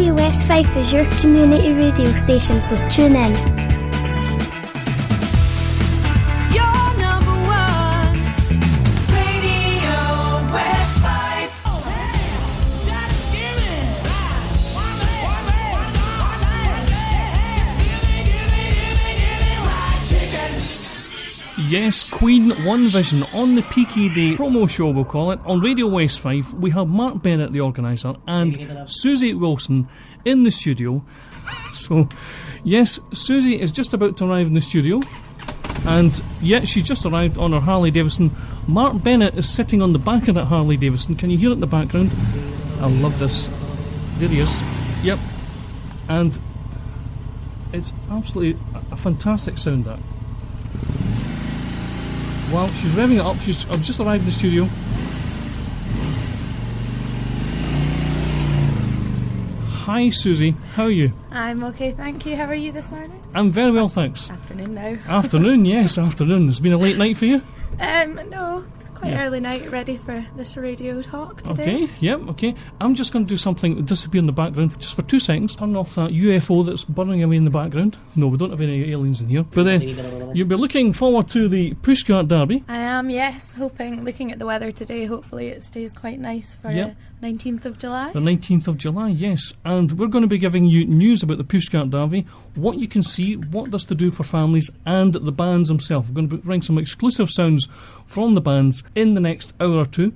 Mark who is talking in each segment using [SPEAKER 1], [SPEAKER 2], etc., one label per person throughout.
[SPEAKER 1] Radio West Fife is your community radio station, so tune in.
[SPEAKER 2] Yes, Queen One Vision on the PKD promo show, we'll call it, on Radio West Fife. We have Mark Bennett, the organiser, and Suzi Wilson in the studio. So, yes, Suzi is just about to arrive in the studio, and yeah, she's just arrived on her Harley Davidson. Mark Bennett is sitting on the back of that Harley Davidson. Can you hear it in the background? I love this. There he is. Yep. And it's absolutely a fantastic sound, that. Well, she's revving it up. I've just arrived in the studio. Hi, Suzi. How are you?
[SPEAKER 3] I'm okay, thank you. How are you this morning?
[SPEAKER 2] I'm very well, thanks.
[SPEAKER 3] Afternoon now.
[SPEAKER 2] Afternoon, yes, afternoon. It's been a late night for you?
[SPEAKER 3] No, quite early night, ready for this radio talk today.
[SPEAKER 2] Okay, yep, okay. I'm just going to do something, disappear in the background just for 2 seconds. Turn off that UFO that's burning away in the background. No, we don't have any aliens in here. But you'll be looking forward to the Pushcart Derby.
[SPEAKER 3] I am, yes, looking at the weather today, hopefully it stays quite nice for the 19th of July.
[SPEAKER 2] The 19th of July, yes. And we're going to be giving you news about the Pushcart Derby, what you can see, what there's to do for families, and the bands themselves. We're going to bring some exclusive sounds from the bands in the next hour or two.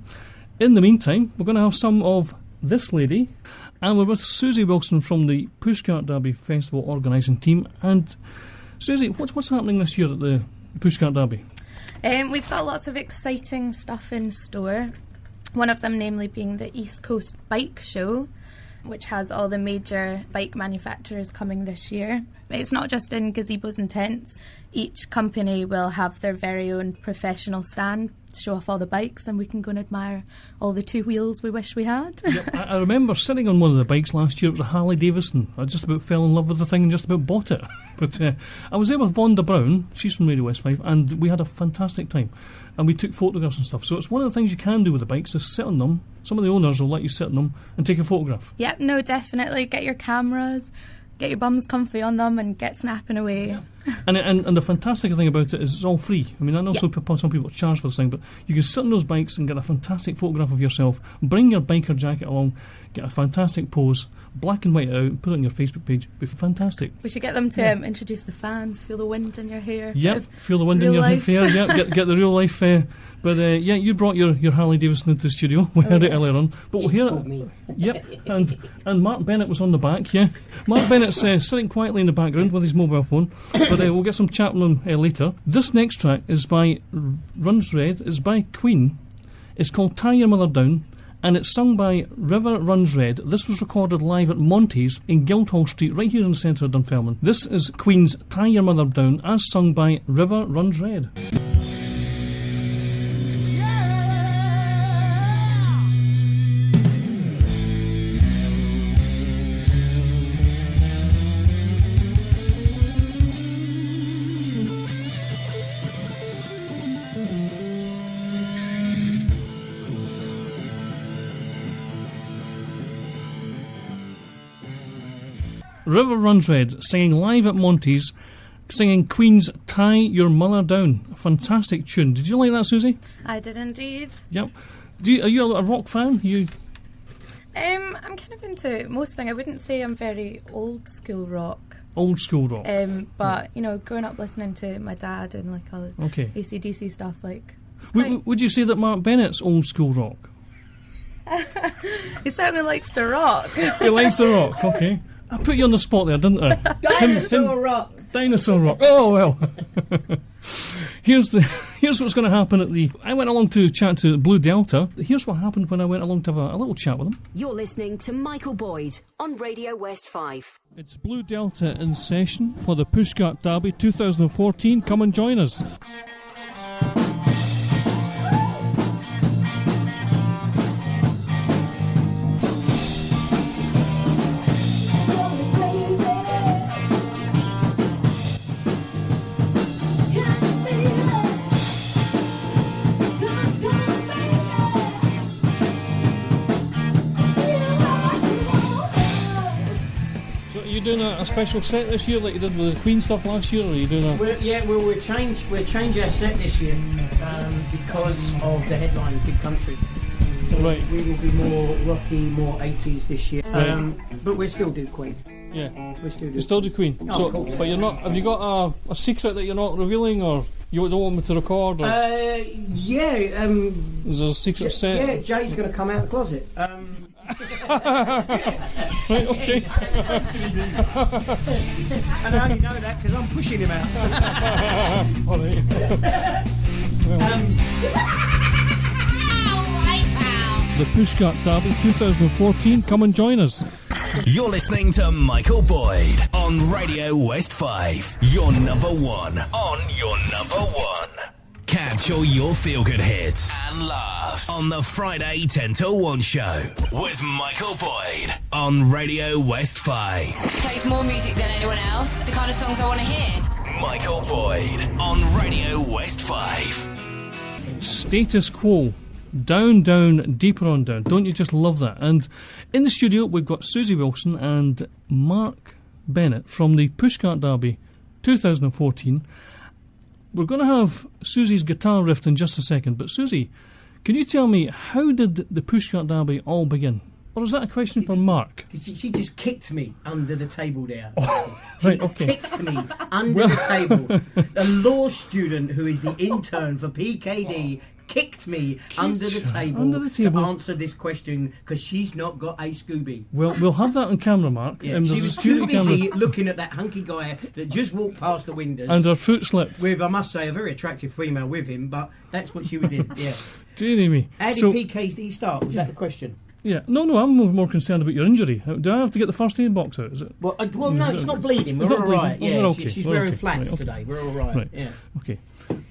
[SPEAKER 2] In the meantime, we're going to have some of this lady, and we're with Suzi Wilson from the Pushcart Derby Festival organising team. And Suzi, what's happening this year at the Pushcart Derby?
[SPEAKER 3] We've got lots of exciting stuff in store. One of them namely being the East Coast Bike Show, which has all the major bike manufacturers coming this year. It's not just in gazebos and tents. Each company will have their very own professional stand to show off all the bikes, and we can go and admire all the 2 wheels we wish we had.
[SPEAKER 2] Yep, I remember sitting on one of the bikes last year. It was a Harley Davidson. I just about fell in love with the thing and just about bought it. But I was there with Vonda Brown, she's from Radio West Fife, and we had a fantastic time. And we took photographs and stuff. So it's one of the things you can do with the bikes is sit on them. Some of the owners will let you sit on them and take a photograph.
[SPEAKER 3] Yep, no, definitely. Get your cameras, get your bums comfy on them and get snapping away.
[SPEAKER 2] Yeah. And the fantastic thing about it is it's all free. I mean, I know some people charge for this thing, but you can sit on those bikes and get a fantastic photograph of yourself. Bring your biker jacket along, get a fantastic pose, black and white out, put it on your Facebook page. It'd be fantastic.
[SPEAKER 3] We should get them to introduce the fans, feel the wind in your hair.
[SPEAKER 2] Yep, feel the wind in your hair. Yep, get the real life. But you brought your Harley Davidson into the studio. We heard it earlier on. But we'll hear it. Yep, and Mark Bennett was on the back, Mark Bennett's sitting quietly in the background with his mobile phone. But we'll get some chat with him later. This next track is by Runs Red. It's by Queen. It's called Tie Your Mother Down, and it's sung by River Runs Red. This was recorded live at Monty's in Guildhall Street, right here in the centre of Dunfermline. This is Queen's Tie Your Mother Down, as sung by River Runs Red. River Runs Red, singing live at Monty's, singing Queen's Tie Your Mother Down. A fantastic tune. Did you like that, Suzi?
[SPEAKER 3] I did indeed.
[SPEAKER 2] Yep. Are you a rock fan?
[SPEAKER 3] I'm kind of into most things. I wouldn't say I'm very old school rock.
[SPEAKER 2] Old school rock.
[SPEAKER 3] But, growing up listening to my dad and like all this AC/DC stuff, like...
[SPEAKER 2] Would you say that Mark Bennett's old school rock?
[SPEAKER 3] He certainly likes to rock.
[SPEAKER 2] He likes to rock, okay. I put you on the spot there, didn't I?
[SPEAKER 4] Dinosaur rock.
[SPEAKER 2] Dinosaur rock. Oh well. Here's what's going to happen at the. I went along to chat to Blue Delta. Here's what happened when I went along to have a little chat with them.
[SPEAKER 5] You're listening to Michael Boyd on Radio West Fife.
[SPEAKER 2] It's Blue Delta in session for the Pushcart Derby 2014. Come and join us. doing a special set this year like you did with the Queen stuff last year, or are you doing a...
[SPEAKER 4] We'll change our set this year because of the headline Big Country. So
[SPEAKER 2] right.
[SPEAKER 4] We will be more rocky, more 80s this year.
[SPEAKER 2] Right.
[SPEAKER 4] But we'll still do Queen.
[SPEAKER 2] Yeah.
[SPEAKER 4] We still do.
[SPEAKER 2] You still do Queen?
[SPEAKER 4] Oh,
[SPEAKER 2] so,
[SPEAKER 4] of course.
[SPEAKER 2] But you're not... Have you got a secret that you're not revealing, or you don't want me to record? Or is there a secret set?
[SPEAKER 4] Yeah, Jay's going to come out of the closet.
[SPEAKER 2] Right, okay.
[SPEAKER 4] And I only know that because I'm pushing him out.
[SPEAKER 2] All right. The Pushcart Derby 2014. Come and join us.
[SPEAKER 6] You're listening to Michael Boyd on Radio West 5. Your number one on your number one. Catch all your feel-good hits and laughs on the Friday 10 till 1 show with Michael Boyd on Radio West 5.
[SPEAKER 7] Plays more music than anyone else. The kind of songs I want to hear.
[SPEAKER 6] Michael Boyd on Radio West 5.
[SPEAKER 2] Status Quo. Down, down, deeper on down. Don't you just love that? And in the studio we've got Suzi Wilson and Mark Bennett from the Pushcart Derby 2014. We're going to have Suzi's guitar riff in just a second, but Suzi, can you tell me, how did the Pushcart Derby all begin? Or is that a question for Mark?
[SPEAKER 4] She just kicked me under the table there.
[SPEAKER 2] Right, okay.
[SPEAKER 4] Kicked me under the table. A law student who is the intern for PKD kicked me under the table to answer this question because she's not got a Scooby.
[SPEAKER 2] Well, we'll have that on camera, Mark.
[SPEAKER 4] Yeah, she was too busy looking at that hunky guy that just walked past the windows.
[SPEAKER 2] And her foot slipped.
[SPEAKER 4] With, I must say, a very attractive female with him, but that's what she did, yeah.
[SPEAKER 2] Dear me.
[SPEAKER 4] How did PKD start? Was that the question?
[SPEAKER 2] Yeah. No, I'm more concerned about your injury. Do I have to get the first aid box out, is it?
[SPEAKER 4] Well, no, it's not bleeding. We're all right. Yeah, okay. She's wearing flats today. We're all right. Yeah.
[SPEAKER 2] Okay.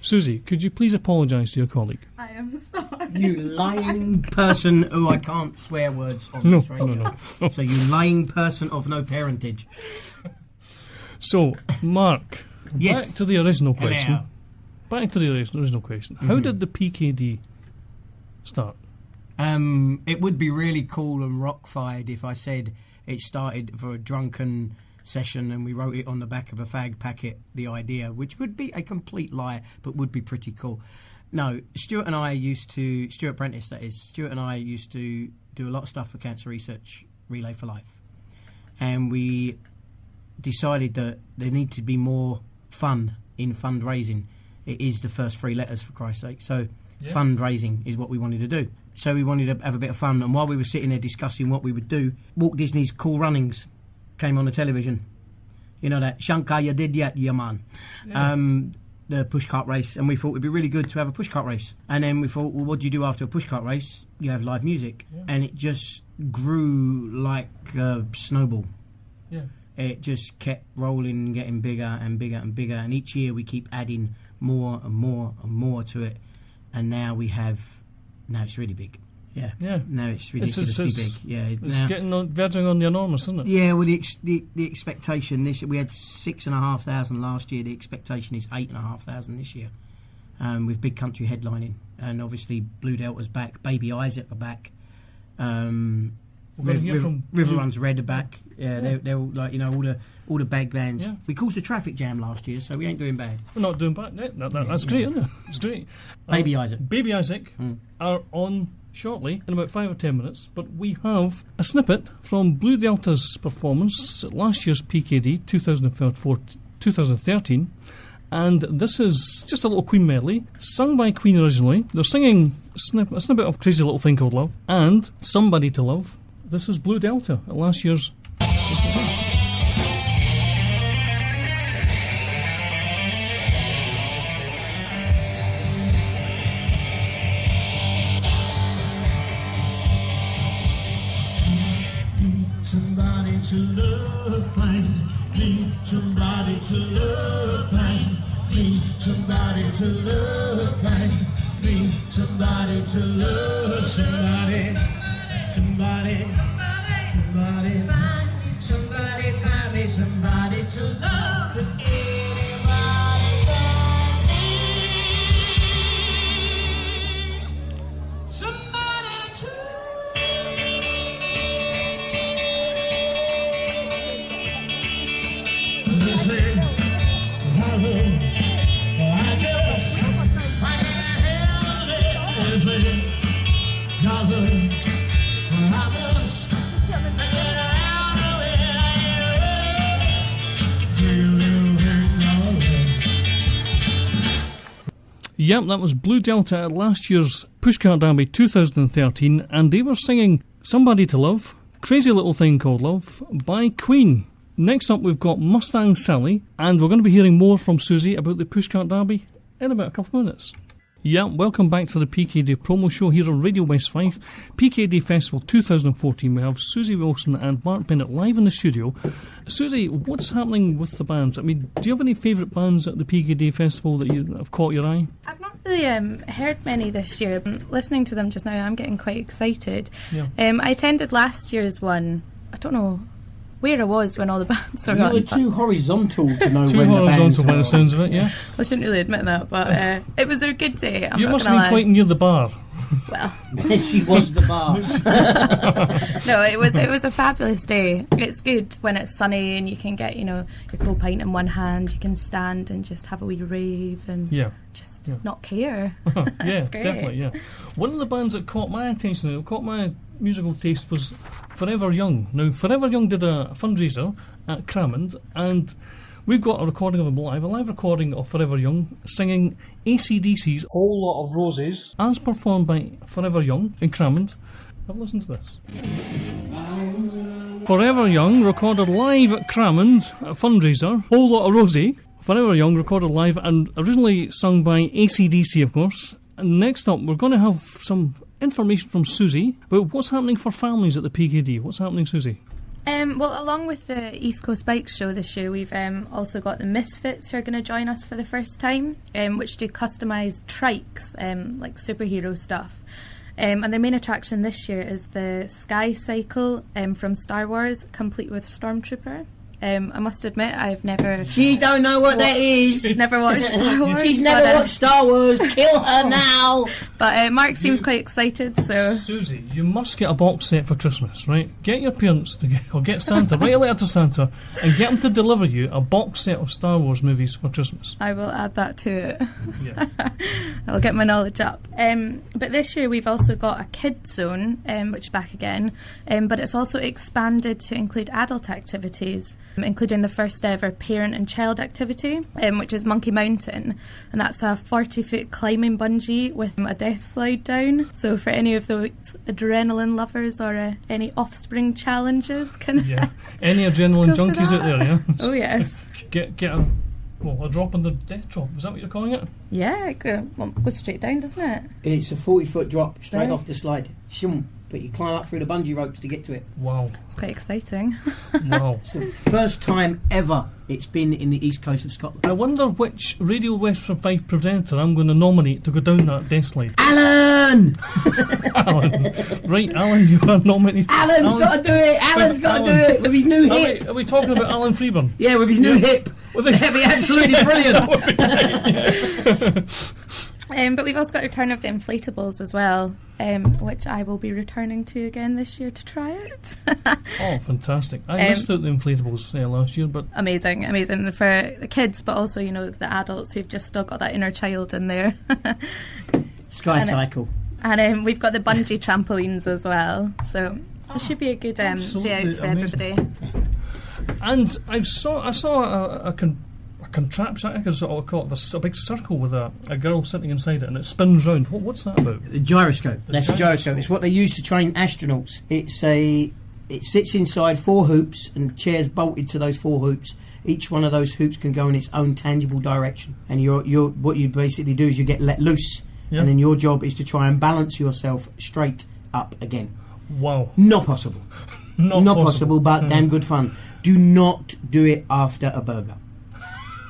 [SPEAKER 2] Suzi, could you please apologise to your colleague?
[SPEAKER 3] I am sorry.
[SPEAKER 4] You lying person who I can't swear words on this radio.
[SPEAKER 2] No.
[SPEAKER 4] So you lying person of no parentage.
[SPEAKER 2] So, Mark,
[SPEAKER 4] yes.
[SPEAKER 2] Back to the original question.
[SPEAKER 4] Hello.
[SPEAKER 2] Back to the original question. How did the PKD start?
[SPEAKER 4] It would be really cool and rock-fired if I said it started for a drunken session and we wrote it on the back of a fag packet, the idea, which would be a complete lie, but would be pretty cool. No, Stuart and I used to, Stuart Prentice that is, Stuart and I used to do a lot of stuff for Cancer Research Relay for Life. And we decided that there needed to be more fun in fundraising. It is the first 3 letters, for Christ's sake. So fundraising is what we wanted to do. So we wanted to have a bit of fun, and while we were sitting there discussing what we would do, Walt Disney's Cool Runnings came on the television. You know that Shankar you did yet, yeah man. The pushcart race, and we thought it'd be really good to have a pushcart race. And then we thought, well, what do you do after a pushcart race? You have live music, and it just grew like a snowball. Yeah, it just kept rolling, getting bigger and bigger and bigger, and each year we keep adding more and more and more to it, and now we have. Now it's really big. Yeah. Now it's ridiculously big. Yeah.
[SPEAKER 2] It's verging on the enormous, isn't it?
[SPEAKER 4] Yeah. Well, the expectation this we had 6,500 last year. The expectation is 8,500 this year, with Big Country headlining, and obviously Blue Delta's back, Baby Isaac are back. River Runs Red are back. Yeah, they're all, like, you know, all the bag bands. Yeah. We caused a traffic jam last year, so we ain't doing bad.
[SPEAKER 2] We're not doing bad. That's great, isn't it? It's great.
[SPEAKER 4] Baby Isaac
[SPEAKER 2] are on shortly in about 5 or 10 minutes, but we have a snippet from Blue Delta's performance at last year's PKD 2013, and this is just a little Queen medley sung by Queen originally. They're singing a snippet of Crazy Little Thing Called Love and Somebody to Love. This is Blue Delta at last year's.
[SPEAKER 8] Somebody to love, find me. Somebody to love, find me. Somebody to love, find me. Somebody to love, somebody find me. Somebody to love. Anybody but me. Somebody to. Everybody gather around us and get out of here. Till you hang
[SPEAKER 2] Yep, that was Blue Delta at last year's Pushcart Derby 2013, and they were singing Somebody to Love, Crazy Little Thing Called Love by Queen. Next up we've got Mustang Sally, and we're going to be hearing more from Suzi about the Pushcart Derby in about a couple of minutes. Yeah, welcome back to the PKD promo show here on Radio West Fife. PKD Festival 2014. We have Suzi Wilson and Mark Bennett live in the studio. Suzi, what's happening with the bands? I mean, do you have any favourite bands at the PKD Festival that you have caught your eye?
[SPEAKER 3] I've not really heard many this year. Listening to them just now, I'm getting quite excited.
[SPEAKER 2] Yeah.
[SPEAKER 3] I attended last year's one. I don't know where I was when all the bands were
[SPEAKER 4] You
[SPEAKER 3] on.
[SPEAKER 4] were too horizontal to know
[SPEAKER 2] Too
[SPEAKER 4] when
[SPEAKER 2] horizontal
[SPEAKER 4] the
[SPEAKER 2] by the
[SPEAKER 4] bands
[SPEAKER 2] sounds of it, yeah.
[SPEAKER 3] I shouldn't really admit that, but it was a good day. I'm
[SPEAKER 2] You
[SPEAKER 3] not
[SPEAKER 2] must
[SPEAKER 3] gonna
[SPEAKER 2] have been
[SPEAKER 3] lie.
[SPEAKER 2] quite near the bar.
[SPEAKER 3] Well,
[SPEAKER 4] She was the bar.
[SPEAKER 3] no, it was a fabulous day. It's good when it's sunny and you can get, your cold pint in one hand. You can stand and just have a wee rave and just not care.
[SPEAKER 2] Yeah,
[SPEAKER 3] It's great.
[SPEAKER 2] definitely, yeah. One of the bands that caught my attention, that caught my musical taste, was Forever Young. Now, Forever Young did a fundraiser at Cramond, and we've got a recording of them live, a live recording of Forever Young singing AC/DC's Whole Lot of Roses, as performed by Forever Young in Cramond. Have a listen to this. Forever Young recorded live at Cramond, a fundraiser, Whole Lot of Rosie. Forever Young recorded live and originally sung by AC/DC, of course. And next up, we're going to have some information from Suzi about what's happening for families at the PKD. What's happening, Suzi?
[SPEAKER 3] Well, along with the East Coast Bike Show this year, we've also got the Misfits who are going to join us for the first time, which do customised trikes, like superhero stuff. And their main attraction this year is the Sky Cycle from Star Wars, complete with Stormtrooper. I must admit, I've never...
[SPEAKER 4] She don't know what that is.
[SPEAKER 3] Never watched Star Wars.
[SPEAKER 4] She's never watched Star Wars. Kill her now.
[SPEAKER 3] But Mark seems quite excited, so...
[SPEAKER 2] Suzi, you must get a box set for Christmas, right? Get your parents to get Santa, write a letter to Santa, and get him to deliver you a box set of Star Wars movies for Christmas.
[SPEAKER 3] I will add that to it.
[SPEAKER 2] Yeah.
[SPEAKER 3] I'll get my knowledge up. But this year we've also got a kids zone, which is back again, but it's also expanded to include adult activities, including the first ever parent and child activity, which is Monkey Mountain, and that's a 40-foot climbing bungee with a death slide down. So for any of those adrenaline lovers or any offspring challenges,
[SPEAKER 2] Any adrenaline
[SPEAKER 3] Go for
[SPEAKER 2] junkies out there, yeah?
[SPEAKER 3] Oh yes.
[SPEAKER 2] Get a drop in the death drop. Is that what you're calling it?
[SPEAKER 3] Yeah, it goes straight down, doesn't it?
[SPEAKER 4] It's a 40-foot drop straight
[SPEAKER 3] Right.
[SPEAKER 4] off the slide. Shum. But you climb up through the bungee ropes to get to it.
[SPEAKER 2] Wow.
[SPEAKER 3] It's quite exciting.
[SPEAKER 2] Wow.
[SPEAKER 4] It's the first time ever it's been in the east coast of Scotland.
[SPEAKER 2] I wonder which Radio West from Fife presenter I'm going to nominate to go down that death slide.
[SPEAKER 4] Alan!
[SPEAKER 2] Alan. Right, Alan, you are nominated.
[SPEAKER 4] Alan's got to do it! Alan's got to do it with his new hip!
[SPEAKER 2] Are we talking about Alan Freeburn?
[SPEAKER 4] Yeah, with his new hip. That'd be absolutely brilliant.
[SPEAKER 3] But we've also got a return of the inflatables as well, which I will be returning to again this year to try it.
[SPEAKER 2] Oh, fantastic. I missed out the inflatables last year, but...
[SPEAKER 3] Amazing for the kids, but also, the adults who've just still got that inner child in there.
[SPEAKER 4] Sky Cycle.
[SPEAKER 3] And we've got the bungee trampolines as well, so it should be a good day out for
[SPEAKER 2] amazing.
[SPEAKER 3] everybody.
[SPEAKER 2] And I saw a contraption, I think it's what I call it, a big circle with a girl sitting inside it, and it spins round. What's that about?
[SPEAKER 4] The gyroscope. That's a gyroscope. It's what they use to train astronauts. It sits inside 4 hoops, and chairs bolted to those 4 hoops. Each one of those hoops can go in its own tangible direction. And what you basically do is you get let loose, and then your job is to try and balance yourself straight up again.
[SPEAKER 2] Wow.
[SPEAKER 4] Not possible. Not possible, but damn good fun. Do not do it after a burger.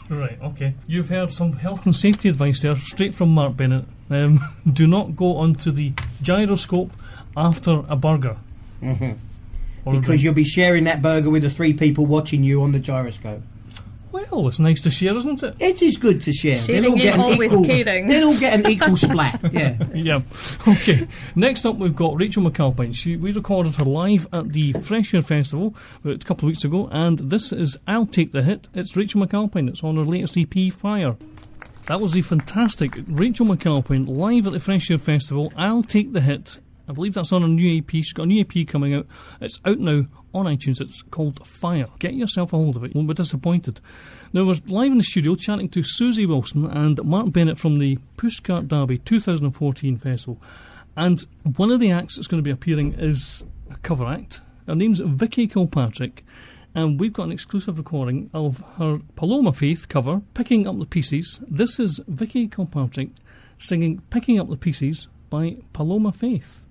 [SPEAKER 2] Right, okay. You've heard some health and safety advice there, straight from Mark Bennett. Do not go onto the gyroscope after a burger.
[SPEAKER 4] Mm-hmm. Because you'll be sharing that burger with the 3 people watching you on the gyroscope.
[SPEAKER 2] Well, it's nice to share, isn't it?
[SPEAKER 4] It is good to share.
[SPEAKER 3] Sharing ain't always caring.
[SPEAKER 4] They'll all get an equal splat, yeah.
[SPEAKER 2] Yeah. Okay. Next up, we've got Rachel McAlpine. We recorded her live at the Fresh Air Festival a couple of weeks ago, and this is I'll Take the Hit. It's Rachel McAlpine. It's on her latest EP, Fire. That was the fantastic Rachel McAlpine live at the Fresh Air Festival. I'll Take the Hit. I believe that's on a new EP. She's got a new EP coming out. It's out now on iTunes. It's called Fire. Get yourself a hold of it. You won't be disappointed. Now, we're live in the studio chatting to Suzi Wilson and Mark Bennett from the Pushcart Derby 2014 Festival. And one of the acts that's going to be appearing is a cover act. Her name's Vicky Kilpatrick. And we've got an exclusive recording of her Paloma Faith cover, Picking Up the Pieces. This is Vicky Kilpatrick singing Picking Up the Pieces by Paloma Faith.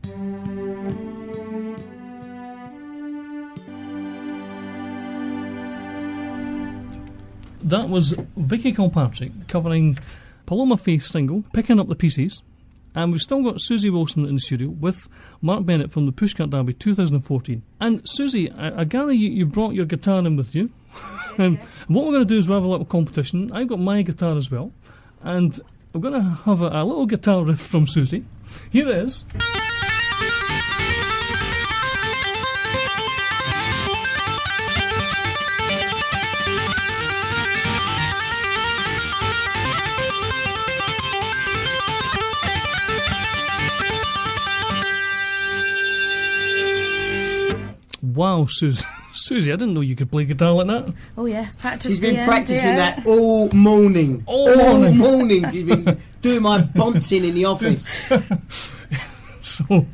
[SPEAKER 2] That was Vicky Kilpatrick covering Paloma Faith's single, Picking Up the Pieces. And we've still got Suzi Wilson in the studio with Mark Bennett from the Pushcart Derby 2014. And Suzi, I gather you brought your guitar in with you. And what we're going to do is we'll have a little competition. I've got my guitar as well. And we're going to have a little guitar riff from Suzi. Here it is. Wow, Suzi, I didn't know you could play guitar like that.
[SPEAKER 3] Oh yes, practice.
[SPEAKER 4] She's been practicing that all morning. All morning. She's been doing my bouncing in the office.
[SPEAKER 2] So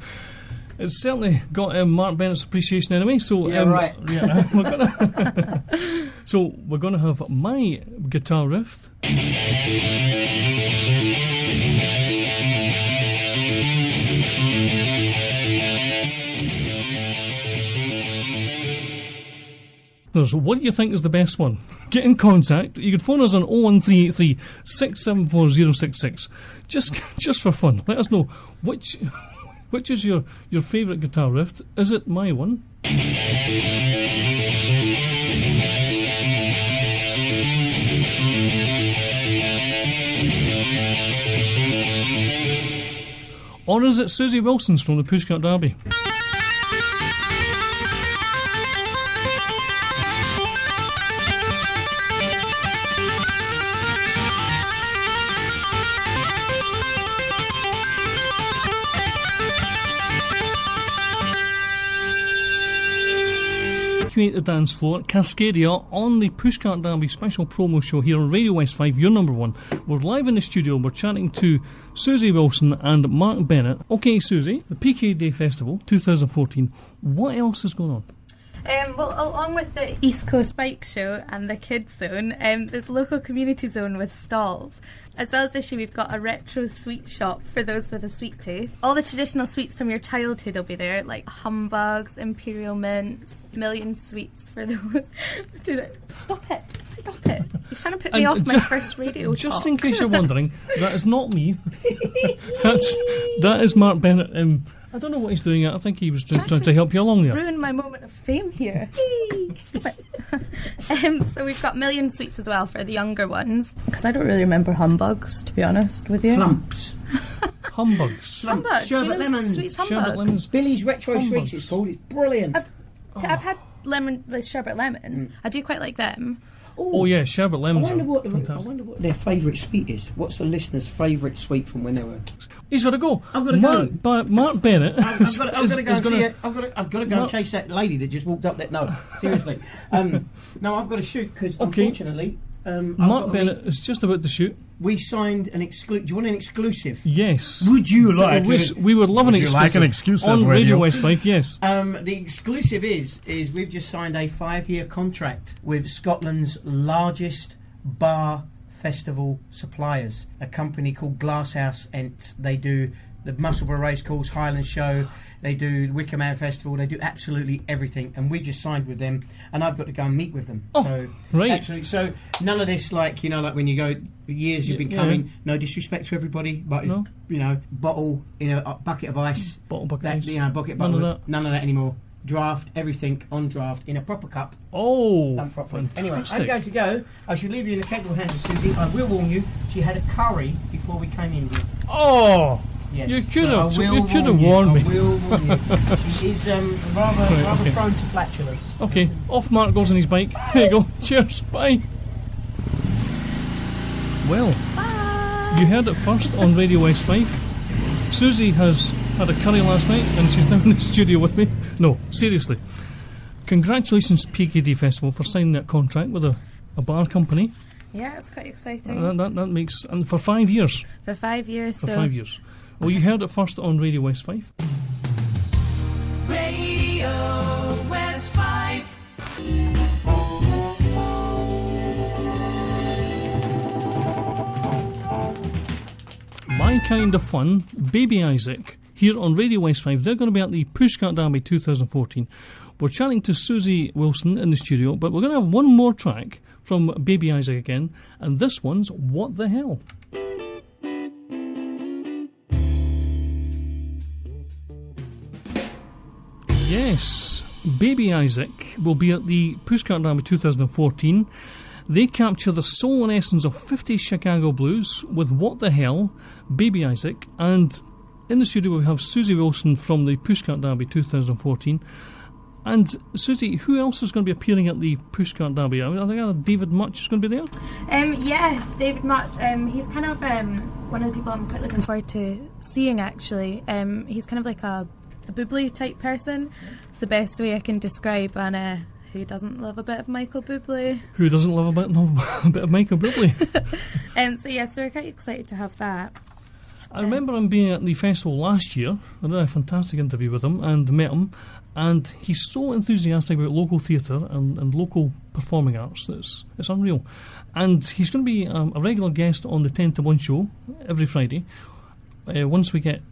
[SPEAKER 2] it's certainly got Mark Bennett's appreciation anyway. So
[SPEAKER 4] yeah, right.
[SPEAKER 2] Yeah, we're gonna have my guitar riff. So what do you think is the best one? Get in contact. You could phone us on 01383 674 066. Just for fun. Let us know which is your favourite guitar riff. Is it my one? Or is it Suzi Wilson's from the Pushcart Derby? The dance floor at Cascadia on the Pushcart Derby special promo show here on Radio West 5, your number one. We're live in the studio. We're chatting to Suzi Wilson and Mark Bennett. Okay, Suzi, the PKD Festival 2014. What else is going on?
[SPEAKER 3] Well, along with the East Coast Bike Show and the Kids Zone, there's a local community zone with stalls. As well as this year, we've got a retro sweet shop for those with a sweet tooth. All the traditional sweets from your childhood will be there, like humbugs, imperial mints, million sweets for those. Stop it. He's trying to put me off my first radio
[SPEAKER 2] Just
[SPEAKER 3] talk.
[SPEAKER 2] In case you're wondering, that is not me. That is Mark Bennett. I don't know what he's doing. I think he was trying to help you along there.
[SPEAKER 3] Ruin my moment of fame here. Stop it. So we've got million sweets as well for the younger ones. Because I don't really remember humbugs, to be honest with you.
[SPEAKER 4] Flumps.
[SPEAKER 2] Humbugs.
[SPEAKER 3] Humbugs.
[SPEAKER 4] Sherbet lemons.
[SPEAKER 3] Sweets humbugs.
[SPEAKER 2] Sherbet lemons.
[SPEAKER 4] Billy's Retro
[SPEAKER 2] Humbugs.
[SPEAKER 4] Sweets, it's called. It's brilliant.
[SPEAKER 3] I've had the sherbet lemons. I do quite like them.
[SPEAKER 2] Oh yeah, sherbet lemons.
[SPEAKER 4] I wonder what their favourite sweet is. What's the listener's favourite sweet from when they were kids?
[SPEAKER 2] He's got to go.
[SPEAKER 4] I've got to go.
[SPEAKER 2] Mark Bennett.
[SPEAKER 4] I've got to go and see it. I've got to go and chase that lady that just walked up there. No, seriously. No, I've got to shoot because unfortunately,
[SPEAKER 2] Mark Bennett is just about to shoot.
[SPEAKER 4] We signed an exclusive. Do you want an exclusive?
[SPEAKER 2] Yes.
[SPEAKER 4] Would you like?
[SPEAKER 2] We would love an exclusive. On Radio West 5. Yes.
[SPEAKER 4] The exclusive is we've just signed a 5-year contract with Scotland's largest bar festival suppliers, a company called Glasshouse Ent. They do the Musselburgh Racecourse, Highland Show, they do the Wicker Man Festival, they do absolutely everything, and we just signed with them, and I've got to go and meet with them.
[SPEAKER 2] Right.
[SPEAKER 4] Absolutely. So none of this, like, like when you go, years you've been coming, no disrespect to everybody, but bottle, a bucket of ice,
[SPEAKER 2] bucket of ice.
[SPEAKER 4] Bucket
[SPEAKER 2] None
[SPEAKER 4] bottle,
[SPEAKER 2] of that.
[SPEAKER 4] none of that anymore. Draft everything on draft in a proper cup.
[SPEAKER 2] Oh,
[SPEAKER 4] done properly.
[SPEAKER 2] fantastic.
[SPEAKER 4] Anyway, I'm going to go. I shall leave you in the capable hands of Suzi. I will warn you, she had a curry before we came in here.
[SPEAKER 2] Oh,
[SPEAKER 4] yes.
[SPEAKER 2] You could have
[SPEAKER 4] I
[SPEAKER 2] warned me.
[SPEAKER 4] will warn you. She is rather prone to flatulence.
[SPEAKER 2] Okay, off Mark goes on his bike. There you go. Cheers. Bye. Well.
[SPEAKER 3] Bye.
[SPEAKER 2] You heard it first on Radio West Fife. Susie has had a curry last night and she's now in the studio with me. No, seriously. Congratulations, PKD Festival, for signing that contract with a bar company.
[SPEAKER 3] Yeah, it's quite exciting.
[SPEAKER 2] That makes... And for 5 years.
[SPEAKER 3] For 5 years.
[SPEAKER 2] For 5 years. Well, you heard it first on Radio West Fife.
[SPEAKER 6] Radio West Fife.
[SPEAKER 2] My Kind of Fun, Baby Isaac, here on Radio West 5. They're going to be at the Pushcart Derby 2014. We're chatting to Suzi Wilson in the studio, but we're going to have one more track from Baby Isaac again, and this one's What the Hell. Yes, Baby Isaac will be at the Pushcart Derby 2014. They capture the soul and essence of 50s Chicago blues with What the Hell, Baby Isaac, and in the studio we have Suzi Wilson from the Pushcart Derby 2014. And Suzi, who else is going to be appearing at the Pushcart Derby? I think David Much is going to be there?
[SPEAKER 3] Yes, David Much. He's kind of one of the people I'm quite looking forward to seeing, actually. He's kind of like a Bublé type person. It's the best way I can describe, and who doesn't love a bit of Michael Bublé?
[SPEAKER 2] Who doesn't love a bit of Michael Bublé?
[SPEAKER 3] So we're quite excited to have that.
[SPEAKER 2] I remember him being at the festival last year. I did a fantastic interview with him and met him, and he's so enthusiastic about local theatre and local performing arts that it's unreal. And he's going to be a regular guest on the 10 to 1 show every Friday, once we get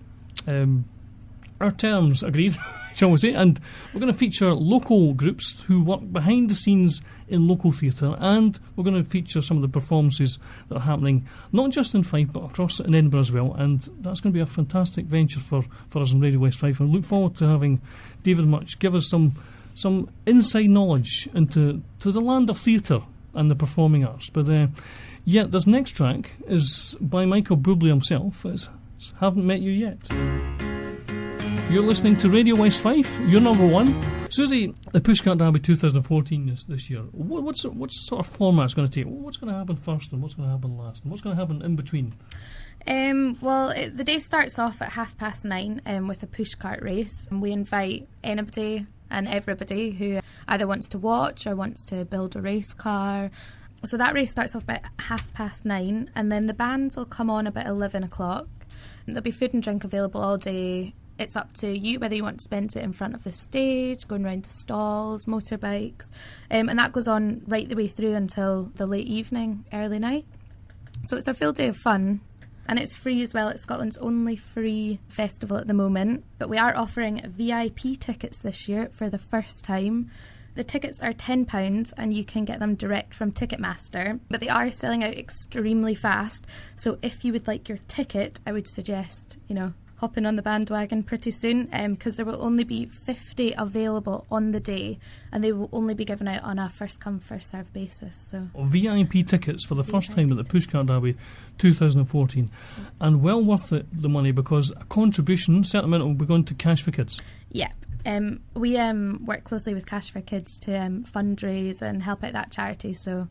[SPEAKER 2] our terms agreed, shall we say, and we're going to feature local groups who work behind the scenes in local theatre, and we're going to feature some of the performances that are happening not just in Fife but across in Edinburgh as well, and that's going to be a fantastic venture for us in Radio West Fife, and I look forward to having David Much give us some inside knowledge into the land of theatre and the performing arts. But this next track is by Michael Bublé himself. It's Haven't Met You Yet. You're listening to Radio West Fife, your number one. Suzi, the Pushcart Derby 2014 this year, what sort of format it's going to take? What's going to happen first and what's going to happen last? And what's going to happen in between?
[SPEAKER 3] The day starts off at 9:30 with a pushcart race. And we invite anybody and everybody who either wants to watch or wants to build a race car. So that race starts off about 9:30, and then the bands will come on about 11 o'clock. There'll be food and drink available all day. It's up to you whether you want to spend it in front of the stage, going around the stalls, motorbikes, and that goes on right the way through until the late evening, early night. So it's a full day of fun, and it's free as well. It's Scotland's only free festival at the moment, but we are offering VIP tickets this year for the first time. The tickets are £10 and you can get them direct from Ticketmaster, but they are selling out extremely fast. So if you would like your ticket, I would suggest, hopping on the bandwagon pretty soon, because there will only be 50 available on the day, and they will only be given out on a first come first served basis. So
[SPEAKER 2] VIP tickets for the first time at the Pushcart Derby 2014, and well worth the money, because a contribution, certain amount, will be going to Cash for Kids.
[SPEAKER 3] Yep. We work closely with Cash for Kids to fundraise and help out that charity, so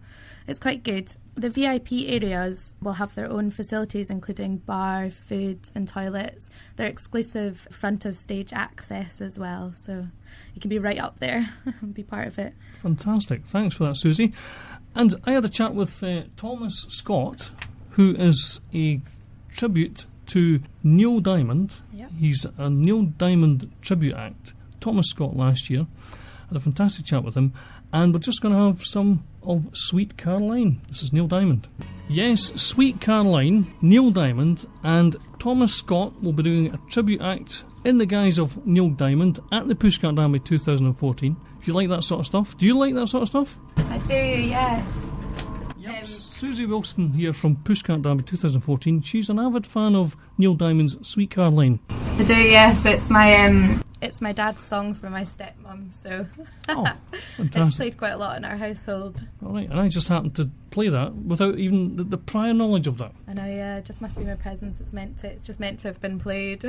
[SPEAKER 3] it's quite good. The VIP areas will have their own facilities, including bar, food and toilets. They're exclusive front of stage access as well, so you can be right up there and be part of it.
[SPEAKER 2] Fantastic, thanks for that, Suzi. And I had a chat with Thomas Scott, who is a tribute to Neil Diamond. Yep. He's a Neil Diamond tribute act. Thomas Scott last year. Had a fantastic chat with him, and we're just going to have some of Sweet Caroline. This is Neil Diamond. Yes, Sweet Caroline, Neil Diamond, and Thomas Scott will be doing a tribute act in the guise of Neil Diamond at the Pushcart Derby 2014. Do you like that sort of stuff? Do you like that sort of stuff?
[SPEAKER 3] I do, yes.
[SPEAKER 2] Yep. Suzi Wilson here from Pushcart Derby 2014. She's an avid fan of Neil Diamond's Sweet Caroline.
[SPEAKER 3] I do, yes. It's my dad's song for my stepmom, so it's played quite a lot in our household.
[SPEAKER 2] All right, and I just happened to play that without even the prior knowledge of that.
[SPEAKER 3] I know, yeah, it just must be my presence. It's just meant to have been played.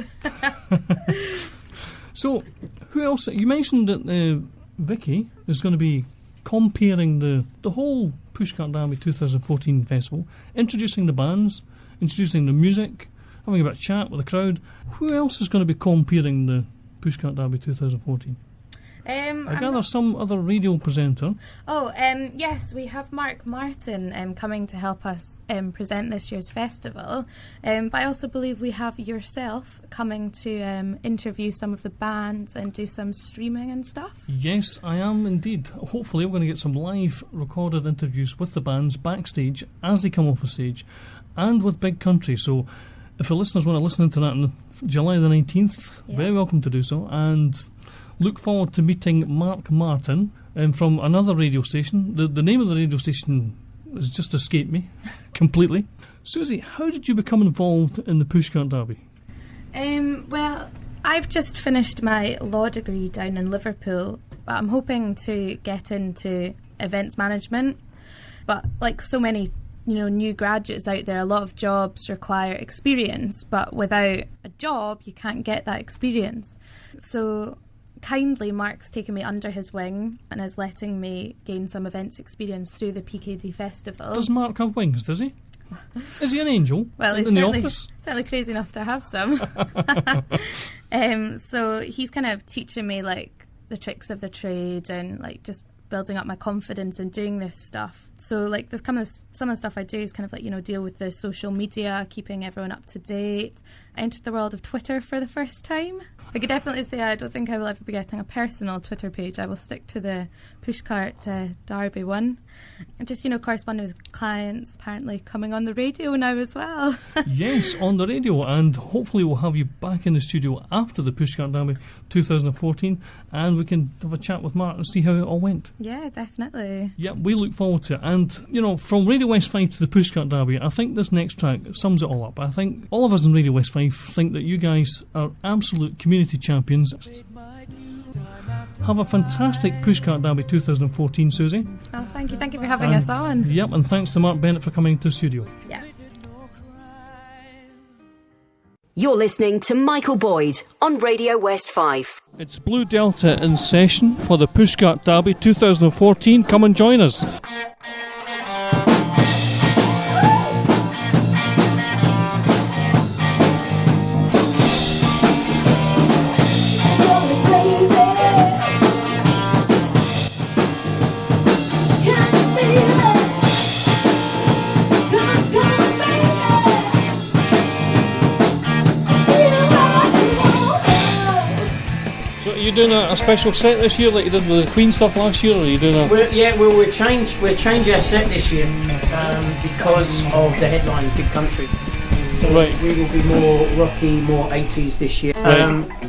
[SPEAKER 2] So, who else? You mentioned that Vicky is going to be comparing the whole Pushcart Derby 2014 festival, introducing the bands, introducing the music, having a bit of chat with the crowd. Who else is going to be comparing the Pushcart Derby 2014? I gather some other radio presenter.
[SPEAKER 3] Yes, we have Mark Martin coming to help us present this year's festival. But I also believe we have yourself coming to interview some of the bands and do some streaming and stuff.
[SPEAKER 2] Yes, I am indeed. Hopefully we're going to get some live recorded interviews with the bands backstage as they come off the stage, and with Big Country. So if the listeners want to listen to that on July the 19th, very welcome to do so. And look forward to meeting Mark Martin from another radio station. The name of the radio station has just escaped me completely. Susie, how did you become involved in the Pushcart Derby?
[SPEAKER 3] Well, I've just finished my law degree down in Liverpool, but I'm hoping to get into events management. But like so many new graduates out there, a lot of jobs require experience, but without a job you can't get that experience. So kindly, Mark's taken me under his wing and is letting me gain some events experience through the PKD Festival.
[SPEAKER 2] Does Mark have wings, does he? Is he an angel?
[SPEAKER 3] Well, he's
[SPEAKER 2] in the office?
[SPEAKER 3] Certainly crazy enough to have some. So he's kind of teaching me like the tricks of the trade and like just building up my confidence in doing this stuff. So like there's kind of some of the stuff I do is kind of like deal with the social media, keeping everyone up to date. I entered the world of Twitter for the first time. I could definitely say I don't think I will ever be getting a personal Twitter page. I will stick to the Pushcart Derby one. And just corresponding with clients, apparently coming on the radio now as well.
[SPEAKER 2] Yes, on the radio, and hopefully we'll have you back in the studio after the Pushcart Derby 2014, and we can have a chat with Mark and see how it all went.
[SPEAKER 3] Yeah, definitely.
[SPEAKER 2] Yeah, we look forward to it. And, from Radio West Fife to the Pushcart Derby, I think this next track sums it all up. I think all of us in Radio West Fife think that you guys are absolute community champions. Have a fantastic Pushcart Derby 2014, Susie.
[SPEAKER 3] Oh, thank you. Thank you for having us on.
[SPEAKER 2] Yep, and thanks to Mark Bennett for coming to the studio.
[SPEAKER 3] Yeah.
[SPEAKER 5] You're listening to Michael Boyd on Radio West Fife.
[SPEAKER 2] It's Blue Delta in session for the Pushcart Derby 2014. Come and join us. Are you doing a special set this year like you did with the Queen stuff last year, or are you doing a...
[SPEAKER 4] We'll change our set this year because of the headline Big Country. So we will be more rocky, more 80s this year.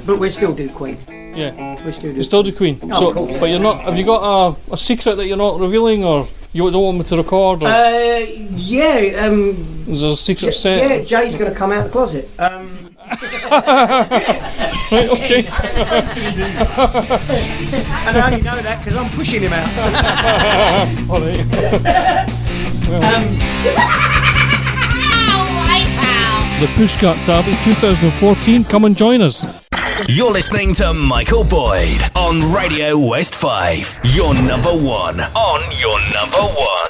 [SPEAKER 4] But we still do Queen.
[SPEAKER 2] Yeah.
[SPEAKER 4] We still do.
[SPEAKER 2] You still do Queen?
[SPEAKER 4] Oh, of course.
[SPEAKER 2] But you're not... Have you got a secret that you're not revealing, or you don't want me to record? Or? Is there a secret set?
[SPEAKER 4] Yeah, Jay's going to come out of the closet.
[SPEAKER 2] Right, okay.
[SPEAKER 4] And I only know that because I'm pushing him out.
[SPEAKER 2] All right. The Pushcart Derby 2014, come and join us.
[SPEAKER 6] You're listening to Michael Boyd on Radio West Fife. Your number one on your number one.